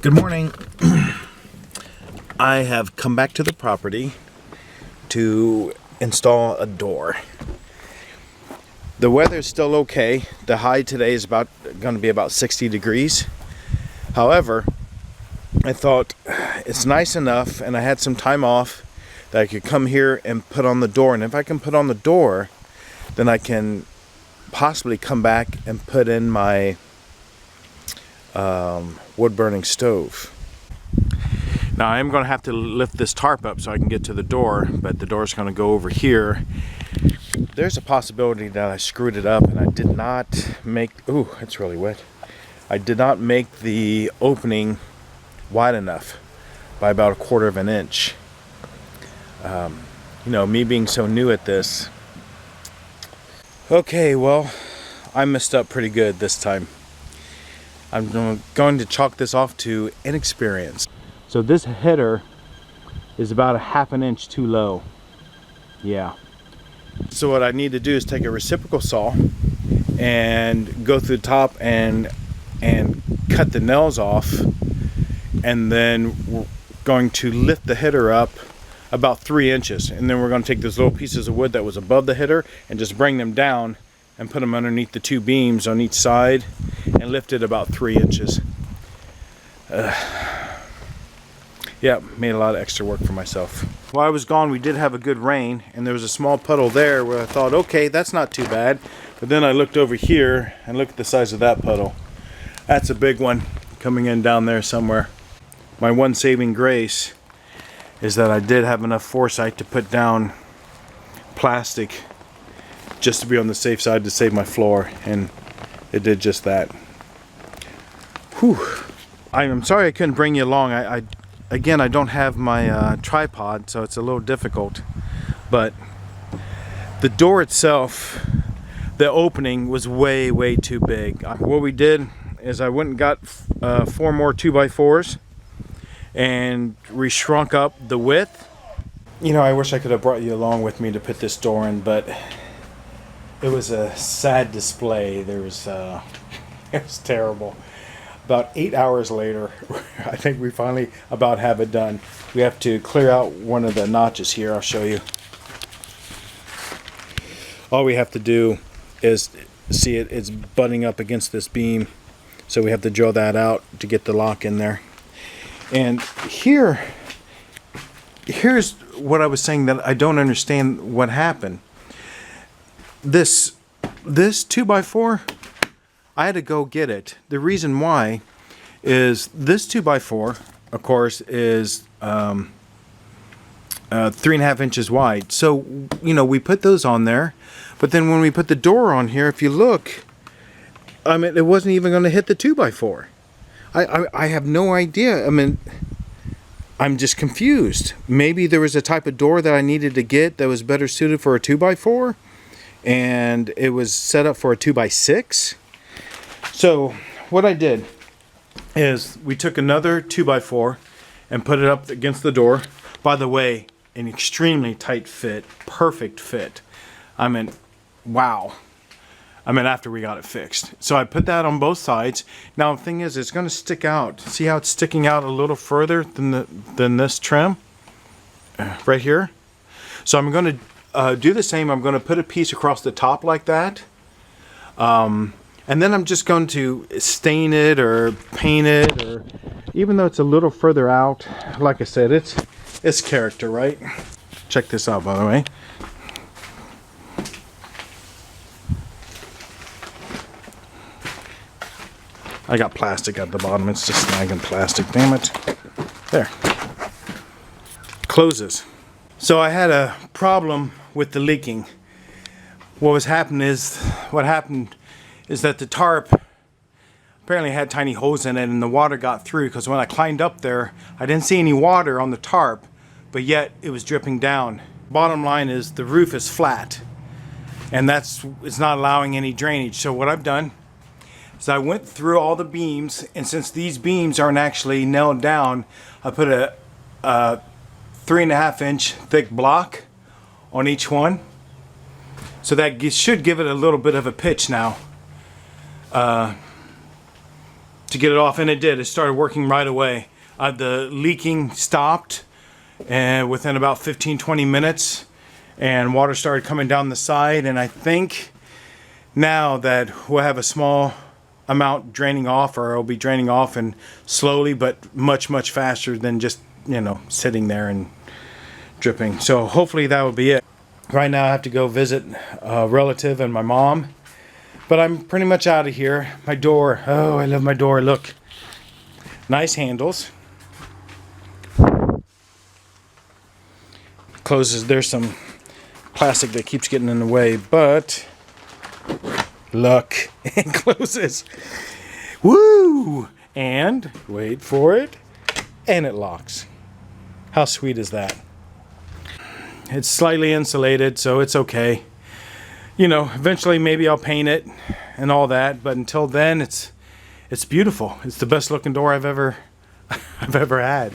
Good morning. I have come back to the property to install a door. The weather's still okay. The high today is going to be about 60 degrees. However, I thought it's nice enough and I had some time off that I could come here and put on the door. And if I can put on the door, then I can possibly come back and put in my wood-burning stove. Now I am going to have to lift this tarp up so I can get to the door, but the door is going to go over here. There's a possibility that I screwed it up and I did not make, ooh, it's really wet. I did not make the opening wide enough by about 1/4 of an inch. You know, me being so new at this. Okay, well, I messed up pretty good this time. I'm going to chalk this off to inexperience. So this header is about 1/2 inch too low. Yeah. So what I need to do is take a reciprocal saw and go through the top and cut the nails off, and then we're going to lift the header up about 3 inches, and then we're going to take those little pieces of wood that was above the header and just bring them down and put them underneath the 2 beams on each side and lift it about 3 inches. Yeah, made a lot of extra work for myself. While I was gone, we did have a good rain, and there was a small puddle there where I thought, okay, that's not too bad. But then I looked over here and looked at the size of that puddle. That's a big one coming in down there somewhere. My one saving grace is that I did have enough foresight to put down plastic just to be on the safe side to save my floor, and it did just that. Whew. I'm sorry I couldn't bring you along. Again, I don't have my tripod, so it's a little difficult. But the door itself, the opening was way too big. What we did is I went and got 4 more 2x4s, and we shrunk up the width. You know, I wish I could have brought you along with me to put this door in, but it was a sad display. There was it was terrible. About 8 hours later, I think we finally about have it done. We have to clear out one of the notches here. I'll show you. All we have to do is see it's butting up against this beam, so we have to drill that out to get the lock in there. And here's what I was saying that I don't understand what happened. This 2x4, I had to go get it. The reason why is this 2x4, of course, is 3.5 inches wide. So, you know, we put those on there, but then when we put the door on here, if you look, I mean, it wasn't even going to hit the 2x4. I have no idea. I mean, I'm just confused. Maybe there was a type of door that I needed to get that was better suited for a 2x4, and it was set up for a 2x6. So what I did is we took another 2x4 and put it up against the door. By the way, an extremely tight fit, perfect fit. I mean, wow. I mean, after we got it fixed. So I put that on both sides. Now the thing is, it's going to stick out. See how it's sticking out a little further than this trim? Right here. So I'm going to do the same. I'm going to put a piece across the top like that. And then I'm just going to stain it or paint it, or even though it's a little further out, like I said, it's character, right? Check this out, by the way. I got plastic at the bottom. It's just snagging plastic. Damn it. There. Closes. So I had a problem with the leaking. What happened is that the tarp apparently had tiny holes in it, and the water got through, because when I climbed up there, I didn't see any water on the tarp, but yet it was dripping down. Bottom line is the roof is flat, and it's not allowing any drainage. So what I've done is I went through all the beams, and since these beams aren't actually nailed down, I put a 3.5 inch thick block on each one. So that should give it a little bit of a pitch now. to get it off, and it did. It started working right away. The leaking stopped and within about 15-20 minutes, and water started coming down the side, and I think now that we'll have a small amount draining off, or it'll be draining off and slowly but much faster than just, you know, sitting there and dripping. So hopefully that will be it. Right now I have to go visit a relative and my mom, but I'm pretty much out of here. My door, oh, I love my door. Look, nice handles. Closes. There's some plastic that keeps getting in the way, but look, it closes. Woo! And wait for it, and it locks. How sweet is that? It's slightly insulated, so it's okay. You know, eventually maybe I'll paint it and all that, but until then, it's beautiful. It's the best looking door I've ever had.